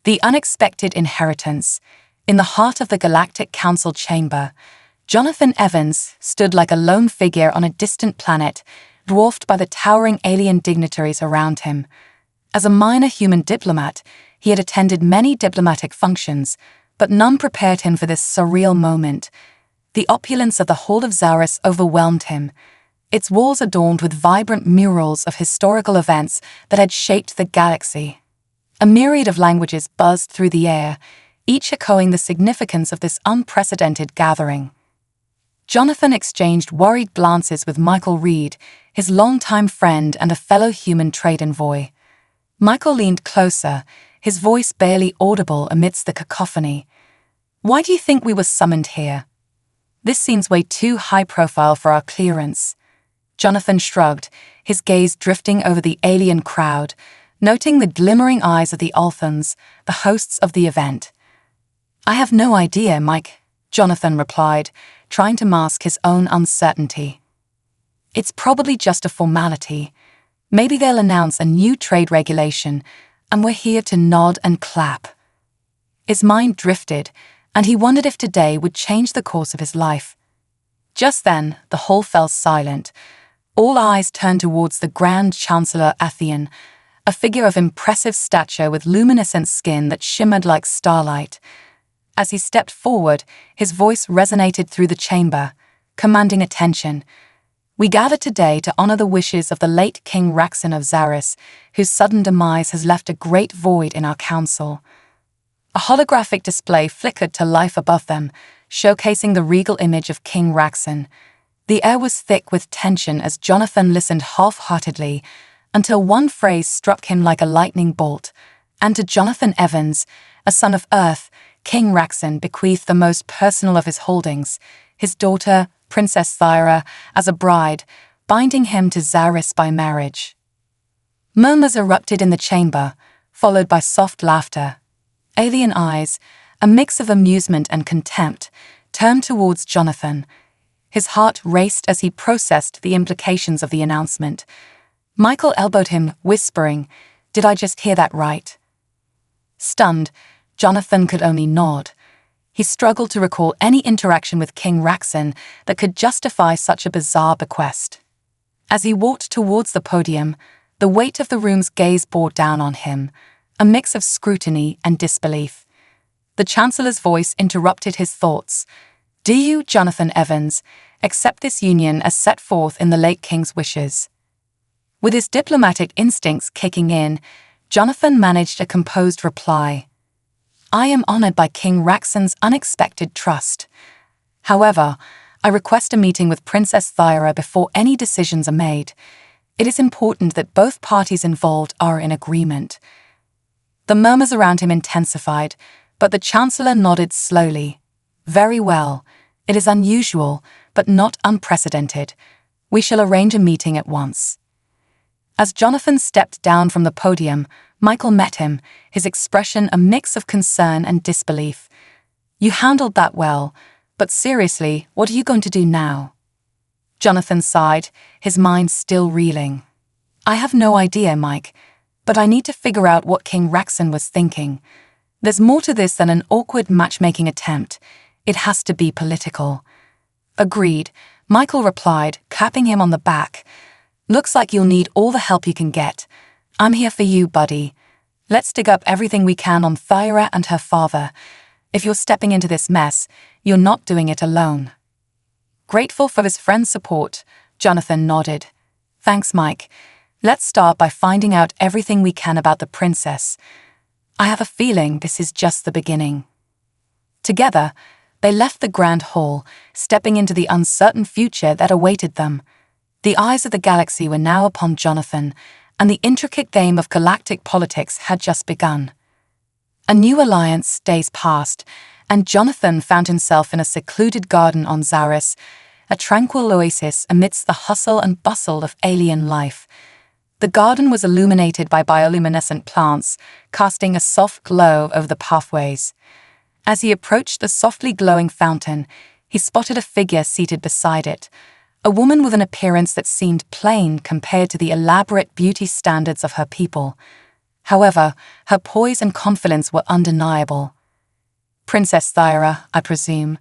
The unexpected inheritance. In the heart of the Galactic Council chamber, Jonathan Evans stood like a lone figure on a distant planet, dwarfed by the towering alien dignitaries around him. As a minor human diplomat, he had attended many diplomatic functions, but none prepared him for this surreal moment. The opulence of the Hall of Zaris overwhelmed him, its walls adorned with vibrant murals of historical events that had shaped the galaxy. A myriad of languages buzzed through the air, each echoing the significance of this unprecedented gathering. Jonathan exchanged worried glances with Michael Reed, his longtime friend and a fellow human trade envoy. Michael leaned closer, his voice barely audible amidst the cacophony. "Why do you think we were summoned here? This seems way too high profile for our clearance." Jonathan shrugged, his gaze drifting over the alien crowd, noting the glimmering eyes of the Althans, the hosts of the event. "I have no idea, Mike," Jonathan replied, trying to mask his own uncertainty. "It's probably just a formality. Maybe they'll announce a new trade regulation, and we're here to nod and clap." His mind drifted, and he wondered if today would change the course of his life. Just then, the hall fell silent. All eyes turned towards the Grand Chancellor Athian, a figure of impressive stature with luminescent skin that shimmered like starlight. As he stepped forward, his voice resonated through the chamber, commanding attention. "We gather today to honor the wishes of the late King Raxin of Zaris, whose sudden demise has left a great void in our council." A holographic display flickered to life above them, showcasing the regal image of King Raxin. The air was thick with tension as Jonathan listened half-heartedly, until one phrase struck him like a lightning bolt. And to Jonathan Evans, a son of Earth, King Raxin bequeathed the most personal of his holdings, his daughter, Princess Thyra, as a bride, binding him to Zaris by marriage. Murmurs erupted in the chamber, followed by soft laughter. Alien eyes, a mix of amusement and contempt, turned towards Jonathan. His heart raced as he processed the implications of the announcement. Michael elbowed him, whispering, "Did I just hear that right?" Stunned, Jonathan could only nod. He struggled to recall any interaction with King Raxin that could justify such a bizarre bequest. As he walked towards the podium, the weight of the room's gaze bore down on him, a mix of scrutiny and disbelief. The Chancellor's voice interrupted his thoughts. "Do you, Jonathan Evans, accept this union as set forth in the late King's wishes?" With his diplomatic instincts kicking in, Jonathan managed a composed reply. "I am honored by King Raxin's unexpected trust. However, I request a meeting with Princess Thyra before any decisions are made. It is important that both parties involved are in agreement." The murmurs around him intensified, but the Chancellor nodded slowly. "Very well. It is unusual, but not unprecedented. We shall arrange a meeting at once." As Jonathan stepped down from the podium, Michael met him, his expression a mix of concern and disbelief. "You handled that well, but seriously, what are you going to do now?" Jonathan sighed, his mind still reeling. "I have no idea, Mike, but I need to figure out what King Raxin was thinking. There's more to this than an awkward matchmaking attempt. It has to be political." "Agreed," Michael replied, clapping him on the back. "Looks like you'll need all the help you can get. I'm here for you, buddy. Let's dig up everything we can on Thyra and her father. If you're stepping into this mess, you're not doing it alone." Grateful for his friend's support, Jonathan nodded. "Thanks, Mike. Let's start by finding out everything we can about the princess. I have a feeling this is just the beginning." Together, they left the grand hall, stepping into the uncertain future that awaited them. The eyes of the galaxy were now upon Jonathan, and the intricate game of galactic politics had just begun. A new alliance days passed, and Jonathan found himself in a secluded garden on Zaris, a tranquil oasis amidst the hustle and bustle of alien life. The garden was illuminated by bioluminescent plants, casting a soft glow over the pathways. As he approached the softly glowing fountain, he spotted a figure seated beside it, a woman with an appearance that seemed plain compared to the elaborate beauty standards of her people. However, her poise and confidence were undeniable. "Princess Thyra, I presume."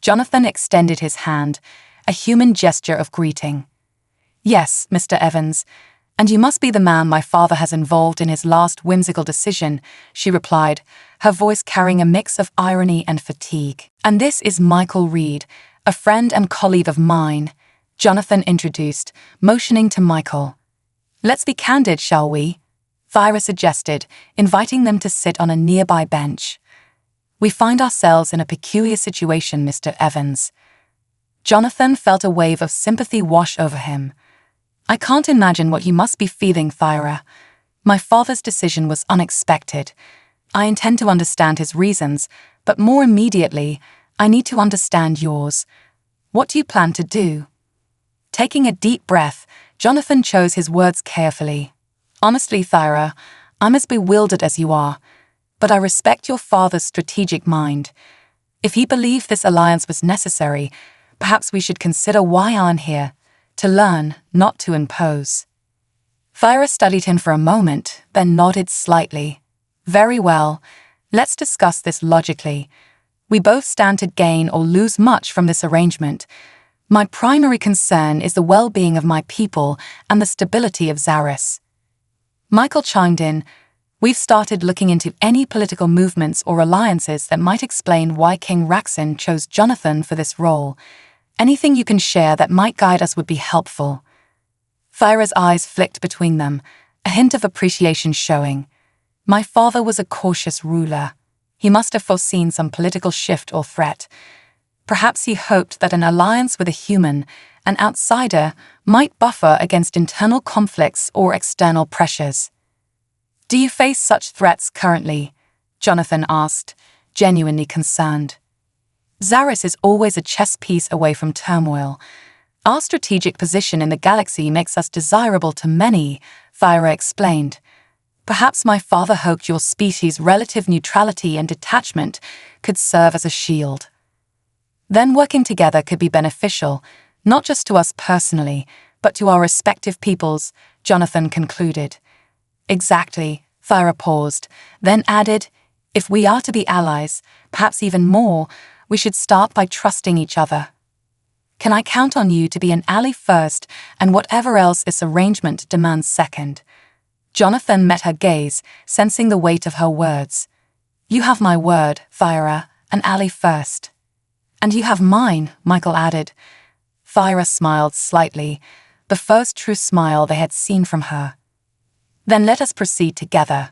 Jonathan extended his hand, a human gesture of greeting. "Yes, Mr. Evans, and you must be the man my father has involved in his last whimsical decision," she replied, her voice carrying a mix of irony and fatigue. "And this is Michael Reed, a friend and colleague of mine," Jonathan introduced, motioning to Michael. "Let's be candid, shall we?" Thyra suggested, inviting them to sit on a nearby bench. "We find ourselves in a peculiar situation, Mr. Evans." Jonathan felt a wave of sympathy wash over him. "I can't imagine what you must be feeling, Thyra. My father's decision was unexpected. I intend to understand his reasons, but more immediately, I need to understand yours. What do you plan to do?" Taking a deep breath, Jonathan chose his words carefully. "Honestly, Thyra, I'm as bewildered as you are, but I respect your father's strategic mind. If he believed this alliance was necessary, perhaps we should consider why I'm here, to learn, not to impose." Thyra studied him for a moment, then nodded slightly. "Very well, let's discuss this logically. We both stand to gain or lose much from this arrangement. My primary concern is the well-being of my people and the stability of Zaris." Michael chimed in. "We've started looking into any political movements or alliances that might explain why King Raxin chose Jonathan for this role. Anything you can share that might guide us would be helpful." Thyra's eyes flicked between them, a hint of appreciation showing. "My father was a cautious ruler. He must have foreseen some political shift or threat. Perhaps he hoped that an alliance with a human, an outsider, might buffer against internal conflicts or external pressures." "Do you face such threats currently?" Jonathan asked, genuinely concerned. "Zaris is always a chess piece away from turmoil. Our strategic position in the galaxy makes us desirable to many," Thyra explained. "Perhaps my father hoped your species' relative neutrality and detachment could serve as a shield. Then working together could be beneficial, not just to us personally, but to our respective peoples," Jonathan concluded. "Exactly," Thyra paused, then added, "If we are to be allies, perhaps even more, we should start by trusting each other. Can I count on you to be an ally first, and whatever else this arrangement demands second?" Jonathan met her gaze, sensing the weight of her words. "You have my word, Thyra, an ally first." "And you have mine," Michael added. Thyra smiled slightly, the first true smile they had seen from her. "Then let us proceed together.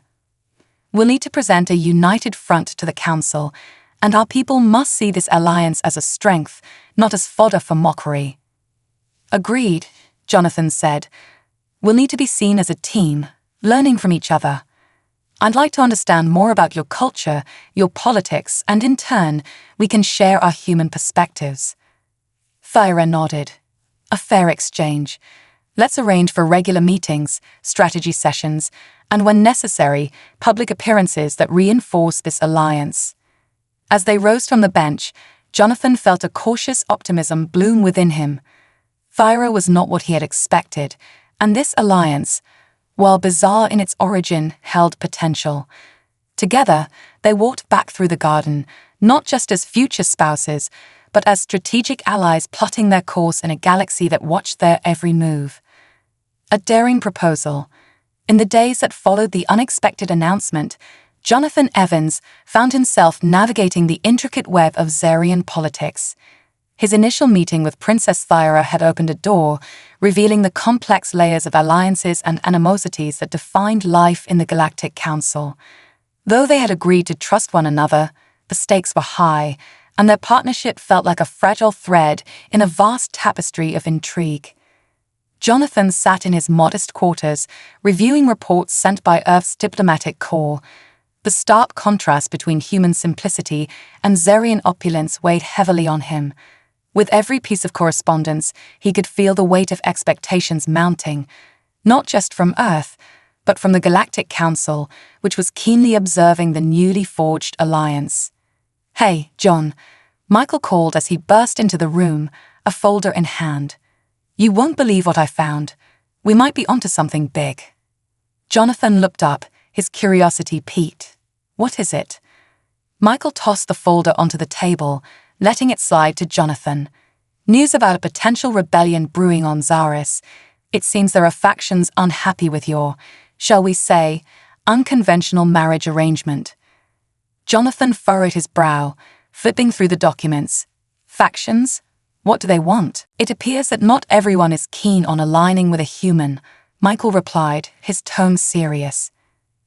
We'll need to present a united front to the Council, and our people must see this alliance as a strength, not as fodder for mockery." "Agreed," Jonathan said. "We'll need to be seen as a team, learning from each other. I'd like to understand more about your culture, your politics, and in turn, we can share our human perspectives." Thyra nodded. "A fair exchange. Let's arrange for regular meetings, strategy sessions, and when necessary, public appearances that reinforce this alliance." As they rose from the bench, Jonathan felt a cautious optimism bloom within him. Thyra was not what he had expected, and this alliance, while bizarre in its origin, held potential. Together, they walked back through the garden, not just as future spouses, but as strategic allies plotting their course in a galaxy that watched their every move. A daring proposal. In the days that followed the unexpected announcement, Jonathan Evans found himself navigating the intricate web of Zarian politics. His initial meeting with Princess Thyra had opened a door, revealing the complex layers of alliances and animosities that defined life in the Galactic Council. Though they had agreed to trust one another, the stakes were high, and their partnership felt like a fragile thread in a vast tapestry of intrigue. Jonathan sat in his modest quarters, reviewing reports sent by Earth's diplomatic corps. The stark contrast between human simplicity and Zarian opulence weighed heavily on him. With every piece of correspondence, he could feel the weight of expectations mounting, not just from Earth, but from the Galactic Council, which was keenly observing the newly forged alliance. "Hey, John," Michael called as he burst into the room, a folder in hand. "You won't believe what I found. We might be onto something big." Jonathan looked up, his curiosity piqued. "What is it?" Michael tossed the folder onto the table, letting it slide to Jonathan. "News about a potential rebellion brewing on Zaris. It seems there are factions unhappy with your, shall we say, unconventional marriage arrangement." Jonathan furrowed his brow, flipping through the documents. "Factions? What do they want?" "It appears that not everyone is keen on aligning with a human," Michael replied, his tone serious.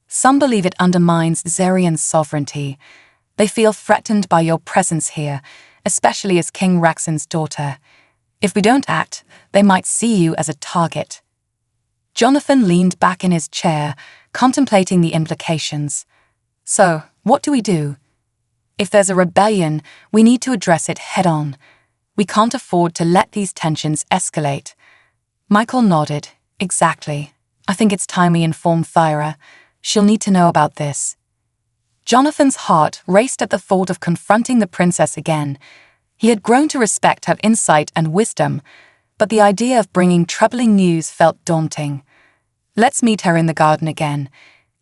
"Some believe it undermines Zarian's sovereignty. They feel threatened by your presence here, especially as King Raxon's daughter. If we don't act, they might see you as a target." Jonathan leaned back in his chair, contemplating the implications. "So, what do we do? If there's a rebellion, we need to address it head-on. We can't afford to let these tensions escalate." Michael nodded. "Exactly. I think it's time we inform Thyra. She'll need to know about this." Jonathan's heart raced at the thought of confronting the princess again. He had grown to respect her insight and wisdom, but the idea of bringing troubling news felt daunting. "Let's meet her in the garden again.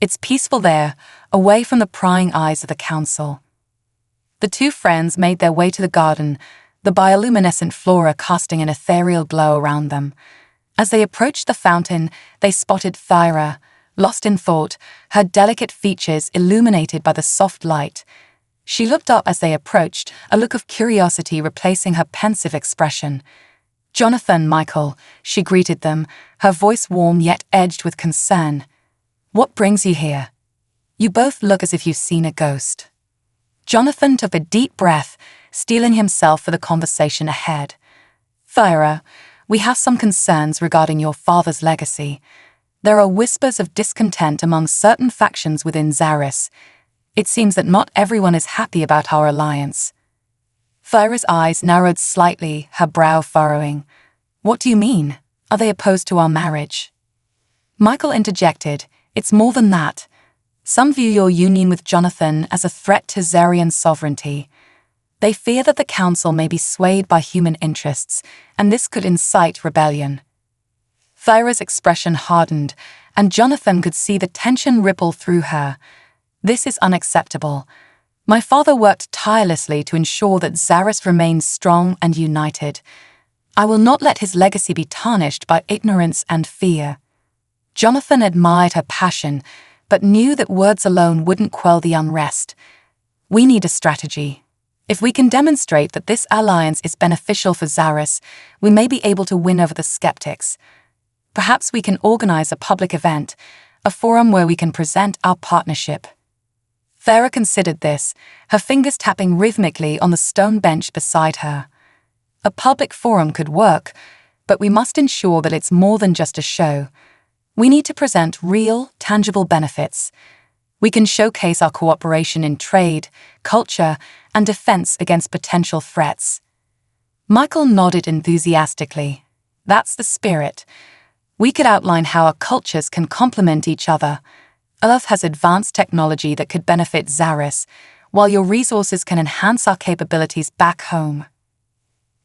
It's peaceful there, away from the prying eyes of the council." The two friends made their way to the garden, the bioluminescent flora casting an ethereal glow around them. As they approached the fountain, they spotted Thyra, lost in thought, her delicate features illuminated by the soft light. She looked up as they approached, a look of curiosity replacing her pensive expression. "Jonathan, Michael," she greeted them, her voice warm yet edged with concern. "What brings you here? You both look as if you've seen a ghost." Jonathan took a deep breath, steeling himself for the conversation ahead. "Thyra, we have some concerns regarding your father's legacy. There are whispers of discontent among certain factions within Zaris. It seems that not everyone is happy about our alliance." Thyra's eyes narrowed slightly, her brow furrowing. "What do you mean? Are they opposed to our marriage?" Michael interjected. "It's more than that. Some view your union with Jonathan as a threat to Zarian sovereignty. They fear that the council may be swayed by human interests, and this could incite rebellion." Thyra's expression hardened, and Jonathan could see the tension ripple through her. "This is unacceptable. My father worked tirelessly to ensure that Zaris remains strong and united. I will not let his legacy be tarnished by ignorance and fear." Jonathan admired her passion, but knew that words alone wouldn't quell the unrest. "We need a strategy. If we can demonstrate that this alliance is beneficial for Zaris, we may be able to win over the skeptics. Perhaps we can organize a public event, a forum where we can present our partnership." Thyra considered this, her fingers tapping rhythmically on the stone bench beside her. "A public forum could work, but we must ensure that it's more than just a show. We need to present real, tangible benefits. We can showcase our cooperation in trade, culture, and defense against potential threats." Michael nodded enthusiastically. "That's the spirit. We could outline how our cultures can complement each other. Earth has advanced technology that could benefit Zaris, while your resources can enhance our capabilities back home."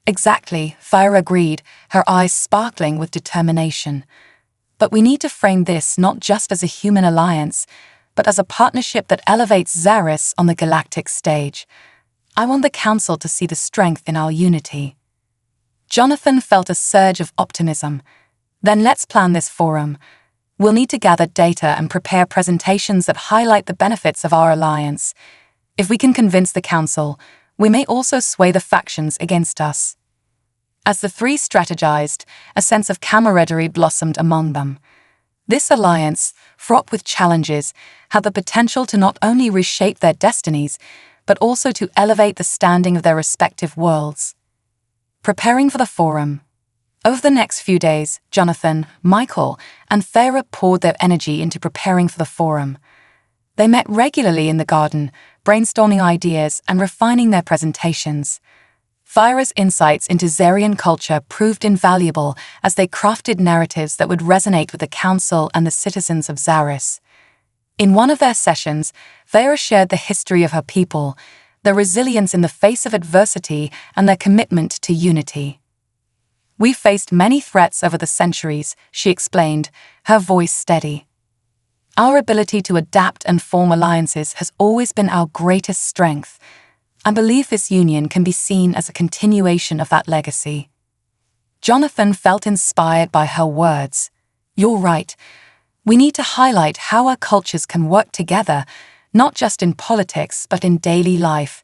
"Exactly," Thyra agreed, her eyes sparkling with determination. "But we need to frame this not just as a human alliance, but as a partnership that elevates Zaris on the galactic stage. I want the Council to see the strength in our unity." Jonathan felt a surge of optimism. "Then let's plan this forum. We'll need to gather data and prepare presentations that highlight the benefits of our alliance. If we can convince the Council, we may also sway the factions against us." As the three strategized, a sense of camaraderie blossomed among them. This alliance, fraught with challenges, had the potential to not only reshape their destinies, but also to elevate the standing of their respective worlds. Preparing for the forum. Over the next few days, Jonathan, Michael, and Thyra poured their energy into preparing for the forum. They met regularly in the garden, brainstorming ideas and refining their presentations. Thyra's insights into Zarian culture proved invaluable as they crafted narratives that would resonate with the Council and the citizens of Zaris. In one of their sessions, Thyra shared the history of her people, their resilience in the face of adversity, and their commitment to unity. "We faced many threats over the centuries," she explained, her voice steady. Our ability to adapt and form alliances has always been our greatest strength. I believe this union can be seen as a continuation of that legacy. Jonathan felt inspired by her words. You're right. We need to highlight how our cultures can work together, not just in politics, but in daily life.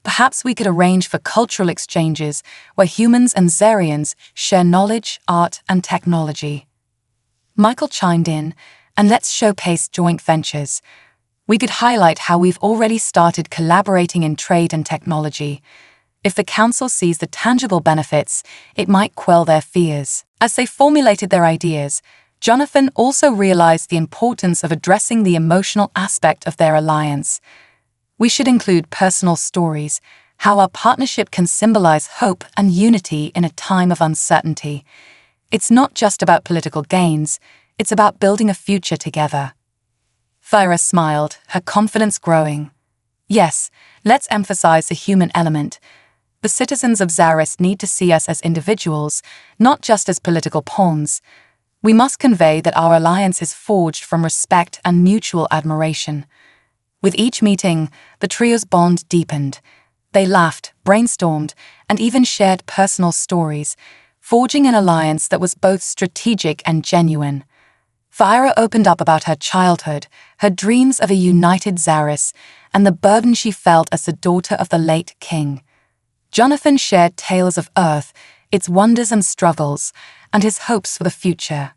Perhaps we could arrange for cultural exchanges where humans and Zarians share knowledge, art, and technology. Michael chimed in, and let's showcase joint ventures. We could highlight how we've already started collaborating in trade and technology. If the council sees the tangible benefits, it might quell their fears. As they formulated their ideas, Jonathan also realized the importance of addressing the emotional aspect of their alliance. We should include personal stories, how our partnership can symbolize hope and unity in a time of uncertainty. It's not just about political gains, it's about building a future together. Thyra smiled, her confidence growing. Yes, let's emphasize the human element. The citizens of Zaris need to see us as individuals, not just as political pawns. We must convey that our alliance is forged from respect and mutual admiration. With each meeting, the trio's bond deepened. They laughed, brainstormed, and even shared personal stories, forging an alliance that was both strategic and genuine. Thyra opened up about her childhood, her dreams of a united Zaris, and the burden she felt as the daughter of the late king. Jonathan shared tales of Earth, its wonders and struggles, and his hopes for the future.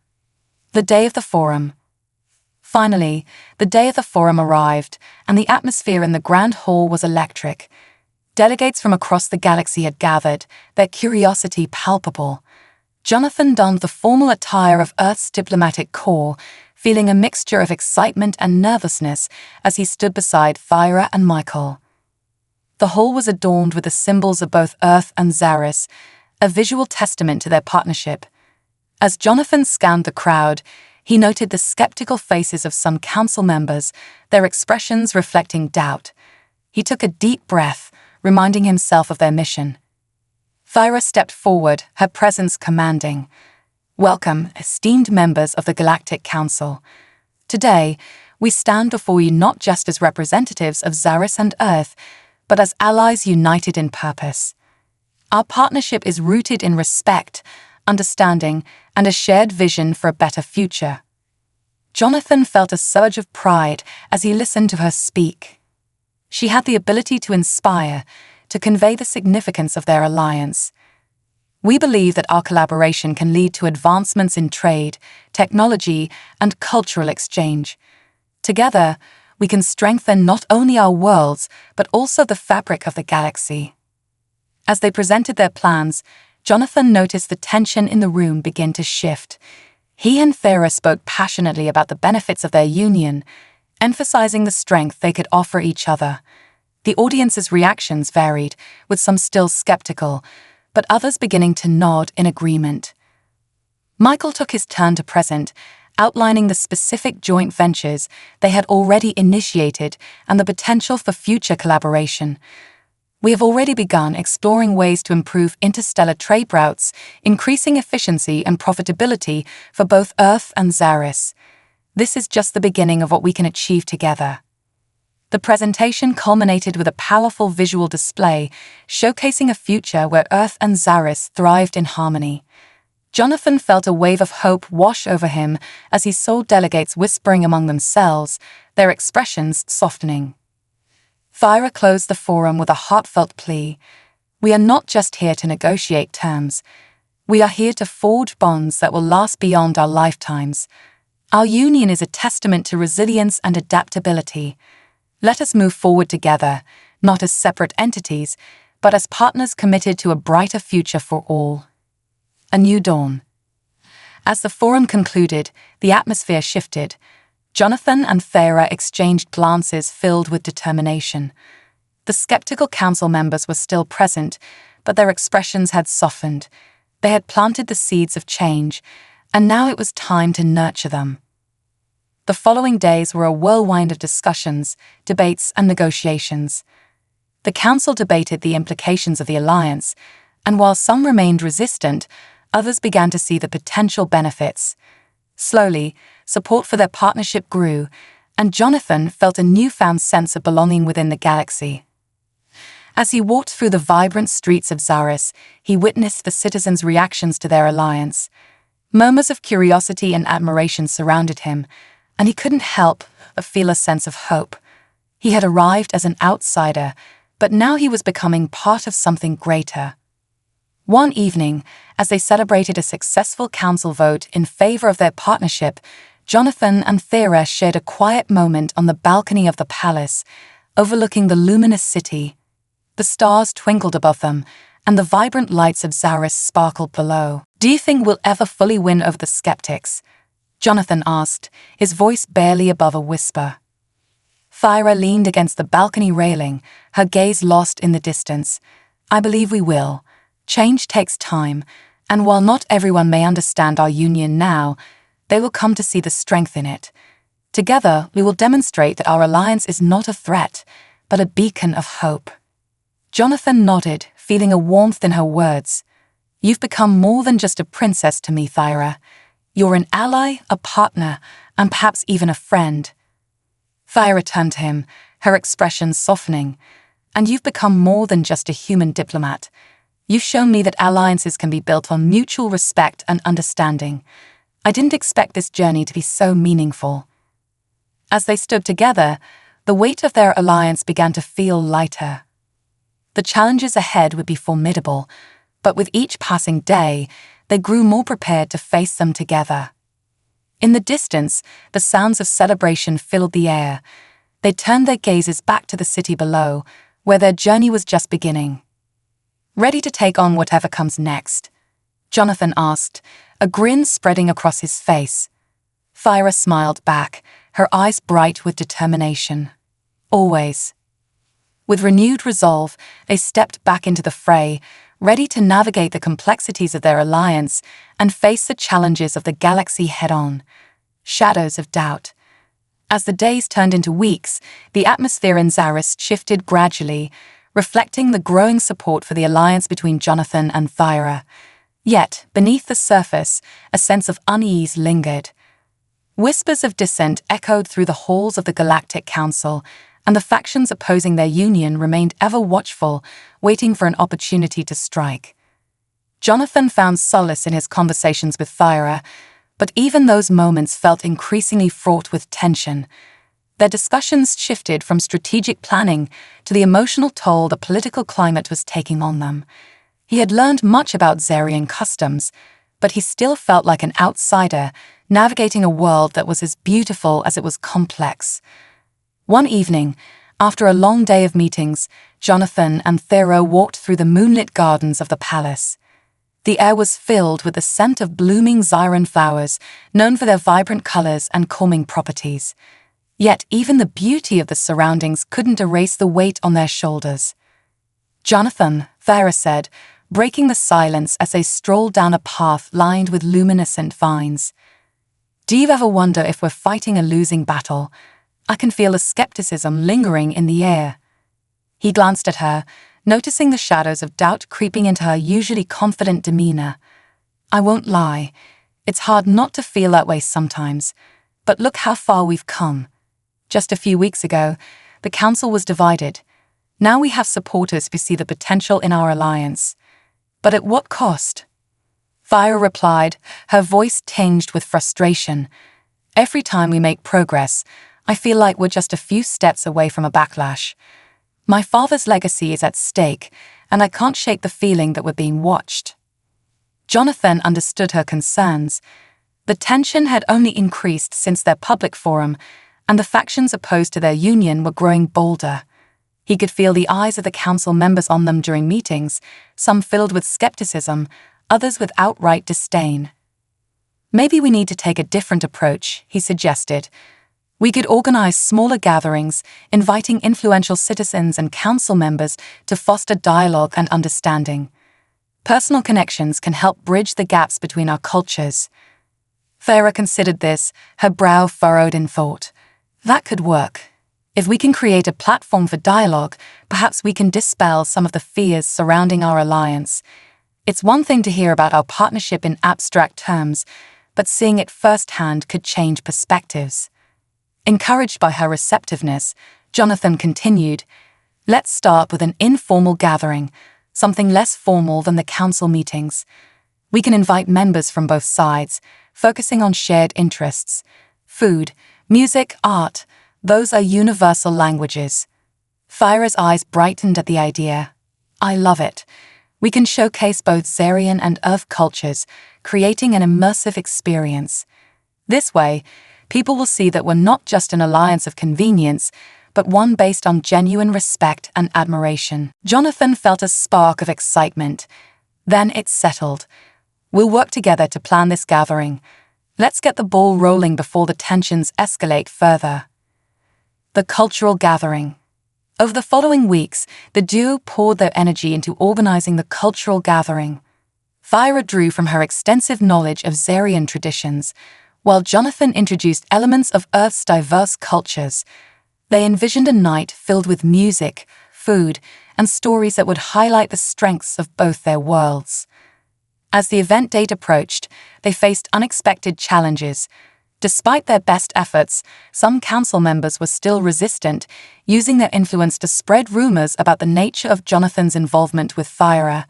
The day of the forum. Finally, the day of the forum arrived, and the atmosphere in the grand hall was electric. Delegates from across the galaxy had gathered, their curiosity palpable. Jonathan donned the formal attire of Earth's diplomatic corps, feeling a mixture of excitement and nervousness as he stood beside Thyra and Michael. The hall was adorned with the symbols of both Earth and Zaris, a visual testament to their partnership. As Jonathan scanned the crowd, he noted the skeptical faces of some council members, their expressions reflecting doubt. He took a deep breath, reminding himself of their mission. Thyra stepped forward, her presence commanding. Welcome, esteemed members of the Galactic Council. Today, we stand before you not just as representatives of Zaris and Earth, but as allies united in purpose. Our partnership is rooted in respect, understanding, and a shared vision for a better future. Jonathan felt a surge of pride as he listened to her speak. She had the ability to inspire, to convey the significance of their alliance. We believe that our collaboration can lead to advancements in trade, technology, and cultural exchange. Together, we can strengthen not only our worlds, but also the fabric of the galaxy. As they presented their plans, Jonathan noticed the tension in the room begin to shift. He and Thyra spoke passionately about the benefits of their union, emphasizing the strength they could offer each other. The audience's reactions varied, with some still skeptical, but others beginning to nod in agreement. Michael took his turn to present, outlining the specific joint ventures they had already initiated and the potential for future collaboration. We have already begun exploring ways to improve interstellar trade routes, increasing efficiency and profitability for both Earth and Zaris. This is just the beginning of what we can achieve together. The presentation culminated with a powerful visual display, showcasing a future where Earth and Zaris thrived in harmony. Jonathan felt a wave of hope wash over him as he saw delegates whispering among themselves, their expressions softening. Thyra closed the forum with a heartfelt plea. We are not just here to negotiate terms. We are here to forge bonds that will last beyond our lifetimes. Our union is a testament to resilience and adaptability. Let us move forward together, not as separate entities, but as partners committed to a brighter future for all. A new dawn. As the forum concluded, the atmosphere shifted. Jonathan and Thyra exchanged glances filled with determination. The skeptical council members were still present, but their expressions had softened. They had planted the seeds of change, and now it was time to nurture them. The following days were a whirlwind of discussions, debates, and negotiations. The council debated the implications of the alliance, and while some remained resistant, others began to see the potential benefits. Slowly, support for their partnership grew, and Jonathan felt a newfound sense of belonging within the galaxy. As he walked through the vibrant streets of Zaris, he witnessed the citizens' reactions to their alliance. Murmurs of curiosity and admiration surrounded him, and he couldn't help but feel a sense of hope. He had arrived as an outsider, but now he was becoming part of something greater. One evening, as they celebrated a successful council vote in favor of their partnership, Jonathan and Thera shared a quiet moment on the balcony of the palace, overlooking the luminous city. The stars twinkled above them, and the vibrant lights of Zaris sparkled below. "Do you think we'll ever fully win over the skeptics?" Jonathan asked, his voice barely above a whisper. Thyra leaned against the balcony railing, her gaze lost in the distance. "I believe we will. Change takes time, and while not everyone may understand our union now, they will come to see the strength in it. Together, we will demonstrate that our alliance is not a threat, but a beacon of hope." Jonathan nodded, feeling a warmth in her words. "You've become more than just a princess to me, Thyra. You're an ally, a partner, and perhaps even a friend." Thyra turned to him, her expression softening. "And you've become more than just a human diplomat. You've shown me that alliances can be built on mutual respect and understanding. I didn't expect this journey to be so meaningful." As they stood together, the weight of their alliance began to feel lighter. The challenges ahead would be formidable, but with each passing day, they grew more prepared to face them together. In the distance, the sounds of celebration filled the air. They turned their gazes back to the city below, where their journey was just beginning. "Ready to take on whatever comes next?" Jonathan asked, a grin spreading across his face. Thyra smiled back, her eyes bright with determination. "Always." With renewed resolve, they stepped back into the fray, ready to navigate the complexities of their alliance and face the challenges of the galaxy head-on. Shadows of doubt. As the days turned into weeks, the atmosphere in Zaris shifted gradually, reflecting the growing support for the alliance between Jonathan and Thyra. Yet, beneath the surface, a sense of unease lingered. Whispers of dissent echoed through the halls of the Galactic Council, and the factions opposing their union remained ever watchful, waiting for an opportunity to strike. Jonathan found solace in his conversations with Thyra, but even those moments felt increasingly fraught with tension. Their discussions shifted from strategic planning to the emotional toll the political climate was taking on them. He had learned much about Zarian customs, but he still felt like an outsider, navigating a world that was as beautiful as it was complex. One evening, after a long day of meetings, Jonathan and Thera walked through the moonlit gardens of the palace. The air was filled with the scent of blooming Zyran flowers, known for their vibrant colors and calming properties. Yet even the beauty of the surroundings couldn't erase the weight on their shoulders. "Jonathan," Thera said, breaking the silence as they strolled down a path lined with luminescent vines. "Do you ever wonder if we're fighting a losing battle? I can feel a skepticism lingering in the air." He glanced at her, noticing the shadows of doubt creeping into her usually confident demeanor. "I won't lie. It's hard not to feel that way sometimes. But look how far we've come. Just a few weeks ago, the council was divided. Now we have supporters who see the potential in our alliance. But at what cost?" Thyra replied, her voice tinged with frustration. "Every time we make progress, I feel like we're just a few steps away from a backlash. My father's legacy is at stake, and I can't shake the feeling that we're being watched." Jonathan understood her concerns. The tension had only increased since their public forum, and the factions opposed to their union were growing bolder. He could feel the eyes of the council members on them during meetings, some filled with skepticism, others with outright disdain. "Maybe we need to take a different approach," he suggested. "We could organize smaller gatherings, inviting influential citizens and council members to foster dialogue and understanding. Personal connections can help bridge the gaps between our cultures." Thera considered this, her brow furrowed in thought. "That could work. If we can create a platform for dialogue, perhaps we can dispel some of the fears surrounding our alliance. It's one thing to hear about our partnership in abstract terms, but seeing it firsthand could change perspectives. Encouraged by her receptiveness, Jonathan continued, "Let's start with an informal gathering, something less formal than the council meetings. We can invite members from both sides, focusing on shared interests. Food, music, art, those are universal languages." Thyra's eyes brightened at the idea. "I love it. We can showcase both Zarian and Earth cultures, creating an immersive experience. This way, people will see that we're not just an alliance of convenience, but one based on genuine respect and admiration." Jonathan felt a spark of excitement. Then it settled. "We'll work together to plan this gathering. Let's get the ball rolling before the tensions escalate further." The cultural gathering. Over the following weeks, the duo poured their energy into organizing the cultural gathering. Thyra drew from her extensive knowledge of Zarian traditions, while Jonathan introduced elements of Earth's diverse cultures. They envisioned a night filled with music, food, and stories that would highlight the strengths of both their worlds. As the event date approached, they faced unexpected challenges. Despite their best efforts, some council members were still resistant, using their influence to spread rumors about the nature of Jonathan's involvement with Thyra.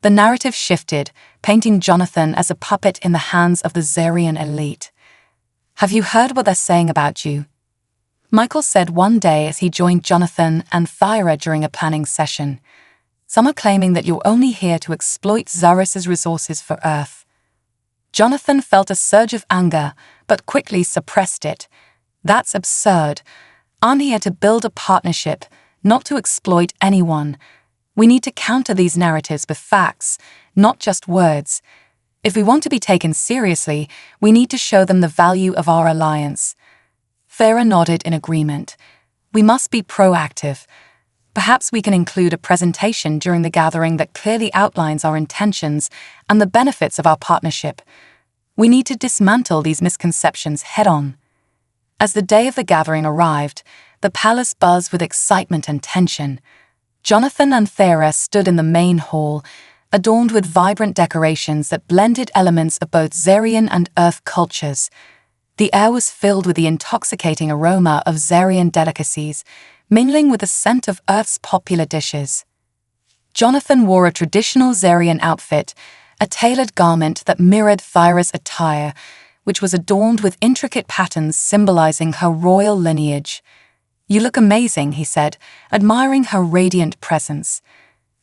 The narrative shifted, painting Jonathan as a puppet in the hands of the Zarian elite. "Have you heard what they're saying about you?" Michael said one day as he joined Jonathan and Thyra during a planning session. "Some are claiming that you're only here to exploit Zarus's resources for Earth." Jonathan felt a surge of anger, but quickly suppressed it. "That's absurd. I'm here to build a partnership, not to exploit anyone. We need to counter these narratives with facts, not just words. If we want to be taken seriously, we need to show them the value of our alliance." Thyra nodded in agreement. "We must be proactive. Perhaps we can include a presentation during the gathering that clearly outlines our intentions and the benefits of our partnership. We need to dismantle these misconceptions head-on." As the day of the gathering arrived, the palace buzzed with excitement and tension. Jonathan and Thyra stood in the main hall, adorned with vibrant decorations that blended elements of both Zarian and Earth cultures. The air was filled with the intoxicating aroma of Zarian delicacies, mingling with the scent of Earth's popular dishes. Jonathan wore a traditional Zarian outfit, a tailored garment that mirrored Thyra's attire, which was adorned with intricate patterns symbolizing her royal lineage. "You look amazing," he said, admiring her radiant presence.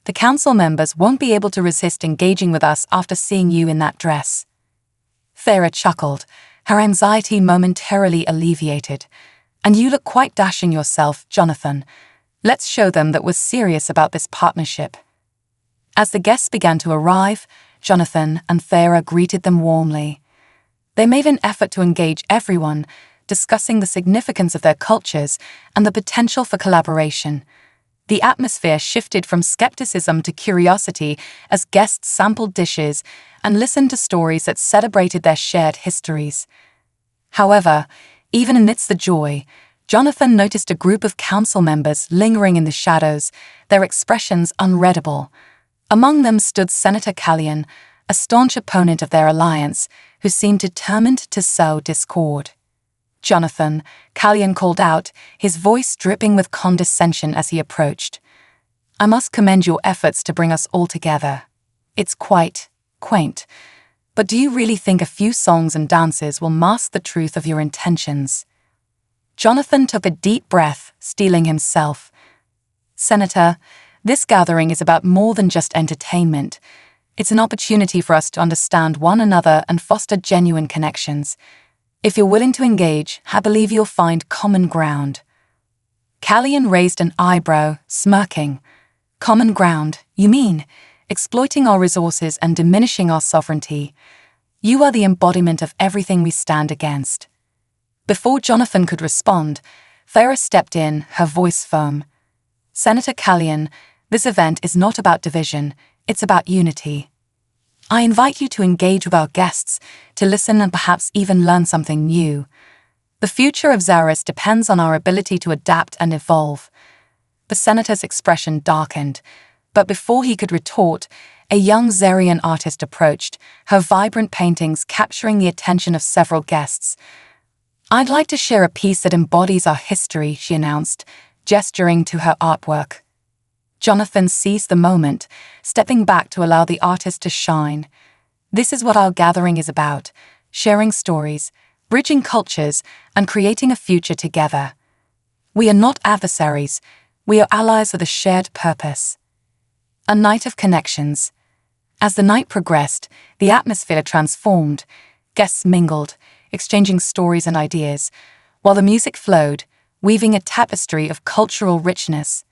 "The council members won't be able to resist engaging with us after seeing you in that dress." Thyra chuckled, her anxiety momentarily alleviated. "And you look quite dashing yourself, Jonathan. Let's show them that we're serious about this partnership." As the guests began to arrive, Jonathan and Thyra greeted them warmly. They made an effort to engage everyone, discussing the significance of their cultures and the potential for collaboration. The atmosphere shifted from skepticism to curiosity as guests sampled dishes and listened to stories that celebrated their shared histories. However, even amidst the joy, Jonathan noticed a group of council members lingering in the shadows, their expressions unreadable. Among them stood Senator Callion, a staunch opponent of their alliance, who seemed determined to sow discord. "Jonathan," Callion called out, his voice dripping with condescension as he approached. "I must commend your efforts to bring us all together. It's quite quaint. But do you really think a few songs and dances will mask the truth of your intentions?" Jonathan took a deep breath, steeling himself. "Senator, this gathering is about more than just entertainment. It's an opportunity for us to understand one another and foster genuine connections. If you're willing to engage, I believe you'll find common ground." Callion raised an eyebrow, smirking. "Common ground, you mean? Exploiting our resources and diminishing our sovereignty. You are the embodiment of everything we stand against." Before Jonathan could respond, Thyra stepped in, her voice firm. "Senator Callion, this event is not about division, it's about unity. I invite you to engage with our guests, to listen and perhaps even learn something new. The future of Zarus depends on our ability to adapt and evolve." The senator's expression darkened, but before he could retort, a young Zarian artist approached, her vibrant paintings capturing the attention of several guests. "I'd like to share a piece that embodies our history," she announced, gesturing to her artwork. Jonathan seized the moment, stepping back to allow the artist to shine. "This is what our gathering is about, sharing stories, bridging cultures, and creating a future together. We are not adversaries, we are allies with a shared purpose." A night of connections. As the night progressed, the atmosphere transformed. Guests mingled, exchanging stories and ideas, while the music flowed, weaving a tapestry of cultural richness.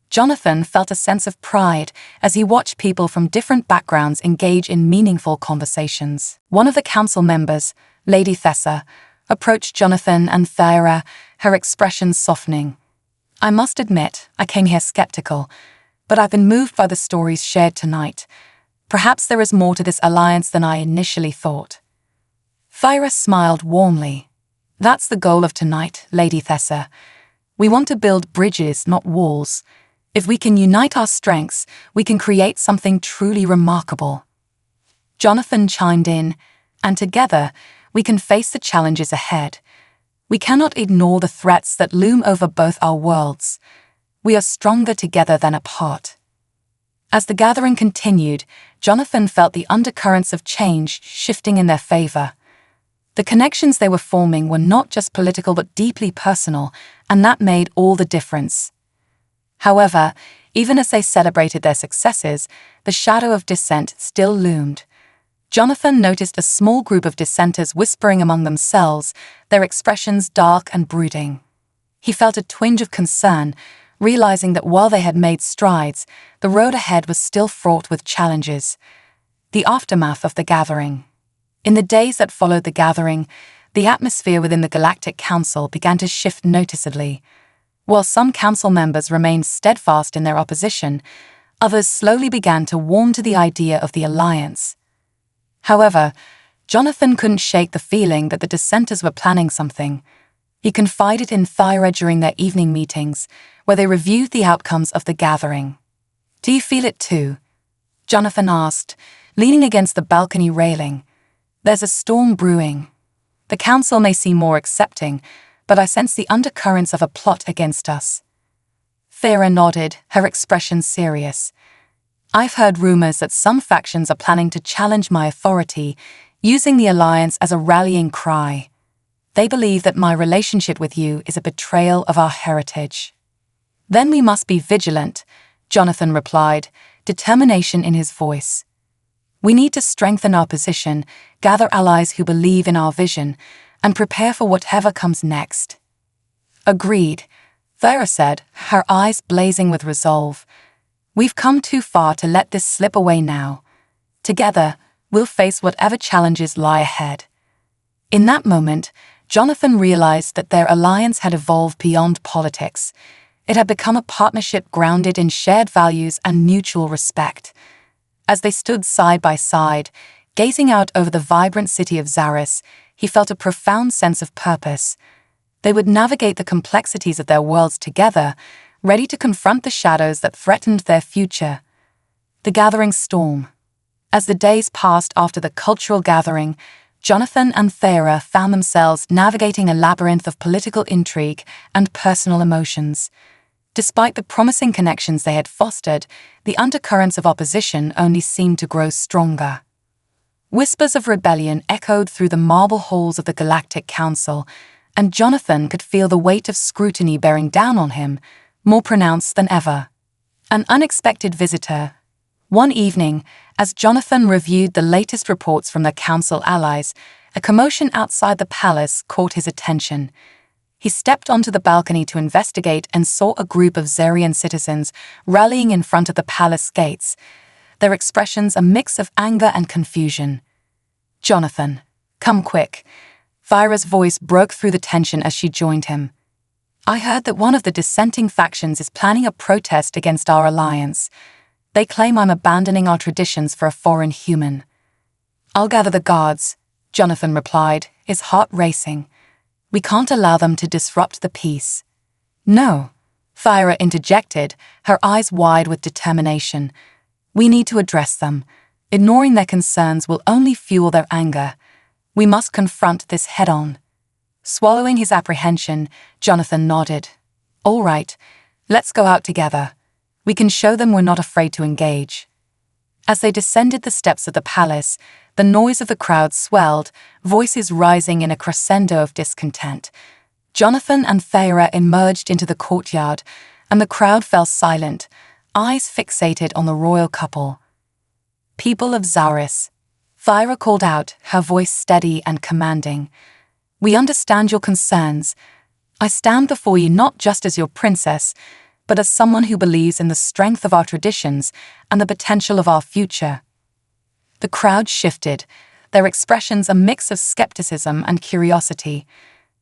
Jonathan felt a sense of pride as he watched people from different backgrounds engage in meaningful conversations. One of the council members, Lady Thessa, approached Jonathan and Thyra, her expression softening. "I must admit, I came here skeptical, but I've been moved by the stories shared tonight. Perhaps there is more to this alliance than I initially thought." Thyra smiled warmly. "That's the goal of tonight, Lady Thessa. We want to build bridges, not walls. If we can unite our strengths, we can create something truly remarkable." Jonathan chimed in, "And together, we can face the challenges ahead. We cannot ignore the threats that loom over both our worlds. We are stronger together than apart." As the gathering continued, Jonathan felt the undercurrents of change shifting in their favor. The connections they were forming were not just political but deeply personal, and that made all the difference. However, even as they celebrated their successes, the shadow of dissent still loomed. Jonathan noticed a small group of dissenters whispering among themselves, their expressions dark and brooding. He felt a twinge of concern, realizing that while they had made strides, the road ahead was still fraught with challenges. The aftermath of the gathering. In the days that followed the gathering, the atmosphere within the Galactic Council began to shift noticeably. While some council members remained steadfast in their opposition, others slowly began to warm to the idea of the alliance. However, Jonathan couldn't shake the feeling that the dissenters were planning something. He confided in Thyra during their evening meetings, where they reviewed the outcomes of the gathering. "Do you feel it too?" Jonathan asked, leaning against the balcony railing. "There's a storm brewing. The council may seem more accepting, but I sense the undercurrents of a plot against us." Thyra nodded, her expression serious. "I've heard rumors that some factions are planning to challenge my authority, using the alliance as a rallying cry. They believe that my relationship with you is a betrayal of our heritage." "Then we must be vigilant," Jonathan replied, determination in his voice. "We need to strengthen our position, gather allies who believe in our vision, and prepare for whatever comes next." "Agreed," Thyra said, her eyes blazing with resolve. "We've come too far to let this slip away now. Together, we'll face whatever challenges lie ahead." In that moment, Jonathan realized that their alliance had evolved beyond politics. It had become a partnership grounded in shared values and mutual respect. As they stood side by side, gazing out over the vibrant city of Zaris, he felt a profound sense of purpose. They would navigate the complexities of their worlds together, ready to confront the shadows that threatened their future. The gathering storm. As the days passed after the cultural gathering, Jonathan and Thyra found themselves navigating a labyrinth of political intrigue and personal emotions. Despite the promising connections they had fostered, the undercurrents of opposition only seemed to grow stronger. Whispers of rebellion echoed through the marble halls of the Galactic Council, and Jonathan could feel the weight of scrutiny bearing down on him, more pronounced than ever. An unexpected visitor. One evening, as Jonathan reviewed the latest reports from the council allies, a commotion outside the palace caught his attention. He stepped onto the balcony to investigate and saw a group of Zarian citizens rallying in front of the palace gates, their expressions a mix of anger and confusion. "Jonathan, come quick." Thyra's voice broke through the tension as she joined him. "I heard that one of the dissenting factions is planning a protest against our alliance. They claim I'm abandoning our traditions for a foreign human." "I'll gather the guards," Jonathan replied, his heart racing. "We can't allow them to disrupt the peace." "No," Thyra interjected, her eyes wide with determination. We need to address them. Ignoring their concerns will only fuel their anger. We must confront this head-on. Swallowing his apprehension, Jonathan nodded. All right, let's go out together. We can show them we're not afraid to engage. As they descended the steps of the palace, the noise of the crowd swelled, voices rising in a crescendo of discontent. Jonathan and Thyra emerged into the courtyard, and the crowd fell silent, eyes fixated on the royal couple. People of Zaris, Thyra called out, her voice steady and commanding. We understand your concerns. I stand before you not just as your princess, but as someone who believes in the strength of our traditions and the potential of our future. The crowd shifted, their expressions a mix of skepticism and curiosity.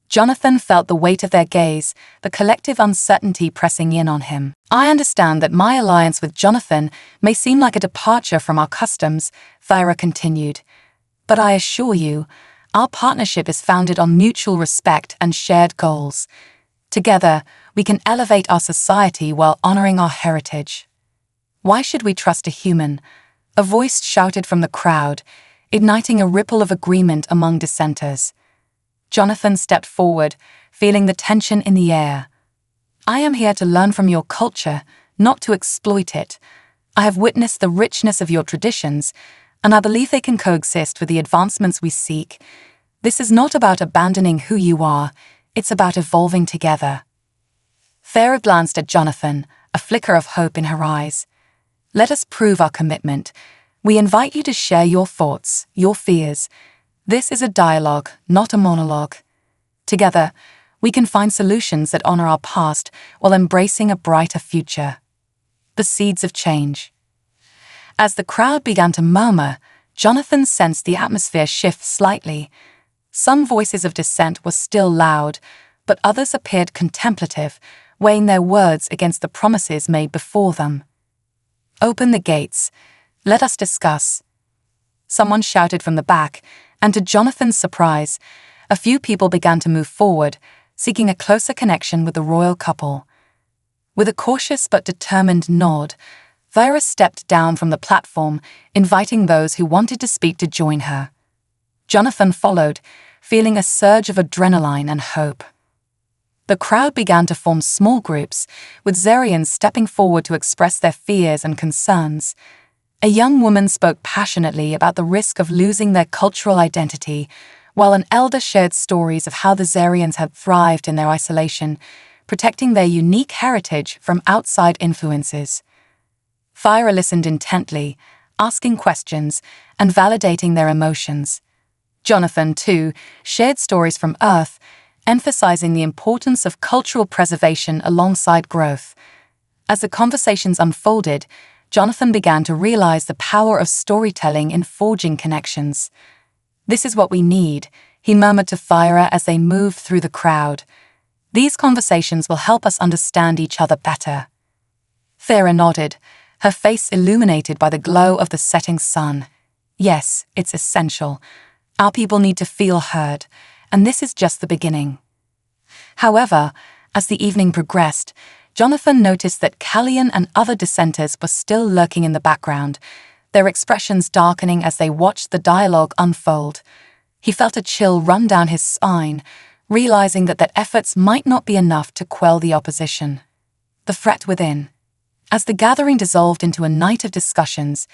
Jonathan felt the weight of their gaze, the collective uncertainty pressing in on him. I understand that my alliance with Jonathan may seem like a departure from our customs, Thyra continued. But I assure you, our partnership is founded on mutual respect and shared goals. Together, we can elevate our society while honoring our heritage. Why should we trust a human? A voice shouted from the crowd, igniting a ripple of agreement among dissenters. Jonathan stepped forward, feeling the tension in the air. I am here to learn from your culture, not to exploit it. I have witnessed the richness of your traditions, and I believe they can coexist with the advancements we seek. This is not about abandoning who you are, it's about evolving together. Thyra glanced at Jonathan, a flicker of hope in her eyes. Let us prove our commitment. We invite you to share your thoughts, your fears. This is a dialogue, not a monologue. Together, we can find solutions that honor our past while embracing a brighter future. The seeds of change. As the crowd began to murmur, Jonathan sensed the atmosphere shift slightly. Some voices of dissent were still loud, but others appeared contemplative, weighing their words against the promises made before them. Open the gates. Let us discuss. Someone shouted from the back, and to Jonathan's surprise, a few people began to move forward, seeking a closer connection with the royal couple. With a cautious but determined nod, Thyra stepped down from the platform, inviting those who wanted to speak to join her. Jonathan followed, feeling a surge of adrenaline and hope. The crowd began to form small groups, with Zarians stepping forward to express their fears and concerns. A young woman spoke passionately about the risk of losing their cultural identity, while an elder shared stories of how the Zarians had thrived in their isolation, protecting their unique heritage from outside influences. Thyra listened intently, asking questions and validating their emotions. Jonathan, too, shared stories from Earth, emphasizing the importance of cultural preservation alongside growth. As the conversations unfolded, Jonathan began to realize the power of storytelling in forging connections. This is what we need, he murmured to Thyra as they moved through the crowd. These conversations will help us understand each other better. Thyra nodded, her face illuminated by the glow of the setting sun. Yes, it's essential. Our people need to feel heard, and this is just the beginning. However, as the evening progressed, Jonathan noticed that Callian and other dissenters were still lurking in the background, their expressions darkening as they watched the dialogue unfold. He felt a chill run down his spine, realizing that their efforts might not be enough to quell the opposition. The threat within. As the gathering dissolved into a night of discussions,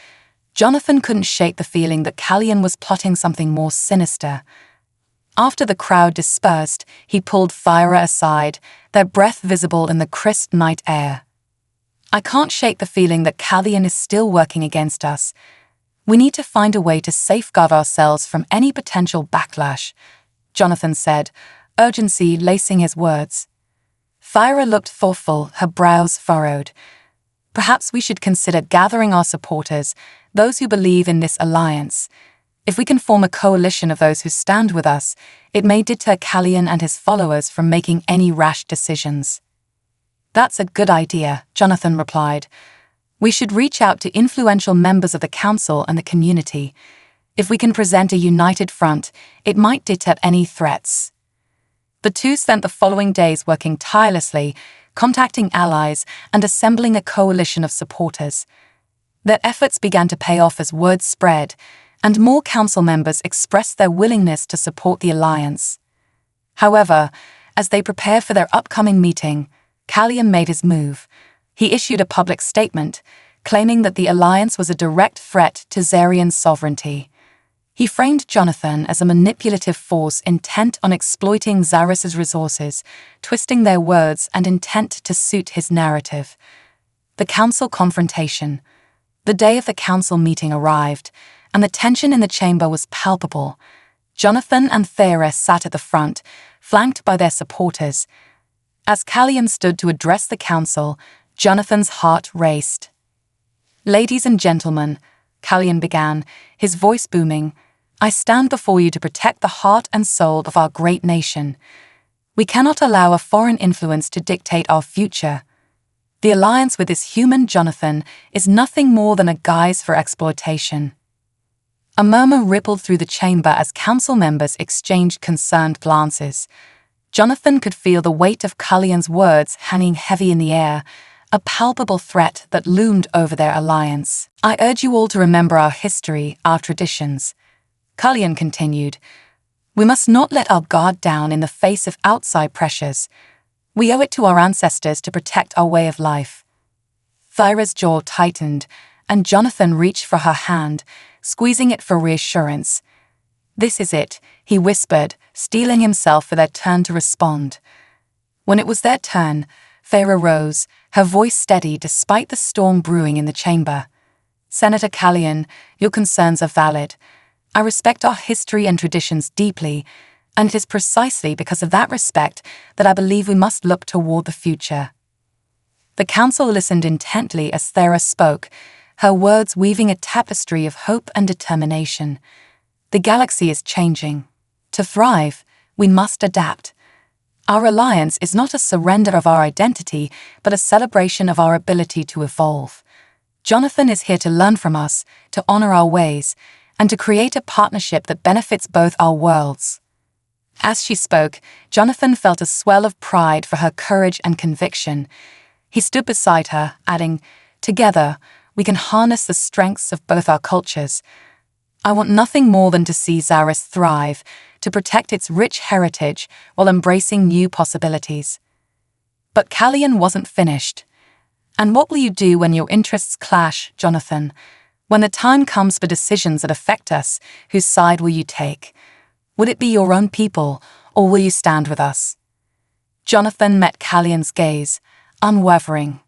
Jonathan couldn't shake the feeling that Callian was plotting something more sinister. After the crowd dispersed, he pulled Thyra aside, their breath visible in the crisp night air. I can't shake the feeling that Callian is still working against us. We need to find a way to safeguard ourselves from any potential backlash, Jonathan said, urgency lacing his words. Thyra looked thoughtful, her brows furrowed. Perhaps we should consider gathering our supporters, those who believe in this alliance. If we can form a coalition of those who stand with us, it may deter Callian and his followers from making any rash decisions. That's a good idea, Jonathan replied. We should reach out to influential members of the council and the community. If we can present a united front, it might deter any threats. The two spent the following days working tirelessly, contacting allies and assembling a coalition of supporters. Their efforts began to pay off as word spread, and more council members expressed their willingness to support the alliance. However, as they prepared for their upcoming meeting, Callion made his move. He issued a public statement, claiming that the alliance was a direct threat to Zarian's sovereignty. He framed Jonathan as a manipulative force intent on exploiting Zarus's resources, twisting their words and intent to suit his narrative. The council confrontation. The day of the council meeting arrived, and the tension in the chamber was palpable. Jonathan and Theris sat at the front, flanked by their supporters. As Callion stood to address the council, Jonathan's heart raced. "Ladies and gentlemen," Callion began, his voice booming, "I stand before you to protect the heart and soul of our great nation. We cannot allow a foreign influence to dictate our future. The alliance with this human Jonathan is nothing more than a guise for exploitation." A murmur rippled through the chamber as council members exchanged concerned glances. Jonathan could feel the weight of Callion's words hanging heavy in the air, a palpable threat that loomed over their alliance. "I urge you all to remember our history, our traditions," Callion continued. "We must not let our guard down in the face of outside pressures. We owe it to our ancestors to protect our way of life." Thyra's jaw tightened, and Jonathan reached for her hand, squeezing it for reassurance. "This is it," he whispered, steeling himself for their turn to respond. When it was their turn, Thyra rose, her voice steady despite the storm brewing in the chamber. "Senator Callion, your concerns are valid. I respect our history and traditions deeply, and it is precisely because of that respect that I believe we must look toward the future." The council listened intently as Thyra spoke, her words weaving a tapestry of hope and determination. The galaxy is changing. To thrive, we must adapt. Our alliance is not a surrender of our identity, but a celebration of our ability to evolve. Jonathan is here to learn from us, to honor our ways, and to create a partnership that benefits both our worlds. As she spoke, Jonathan felt a swell of pride for her courage and conviction. He stood beside her, adding, "Together, we can harness the strengths of both our cultures. I want nothing more than to see Zarus thrive, to protect its rich heritage while embracing new possibilities." But Callion wasn't finished. "And what will you do when your interests clash, Jonathan? When the time comes for decisions that affect us, whose side will you take? Would it be your own people, or will you stand with us?" Jonathan met Callion's gaze, unwavering.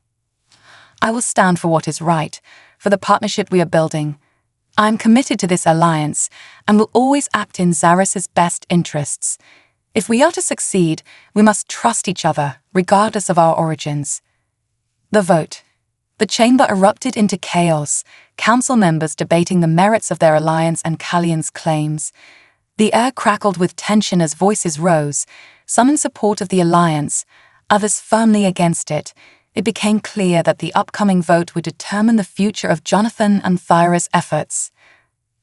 "I will stand for what is right, for the partnership we are building. I am committed to this alliance, and will always act in Zarus's best interests. If we are to succeed, we must trust each other, regardless of our origins." The vote. The chamber erupted into chaos, council members debating the merits of their alliance and Callion's claims. The air crackled with tension as voices rose, some in support of the alliance, others firmly against it. It became clear that the upcoming vote would determine the future of Jonathan and Thyra's efforts.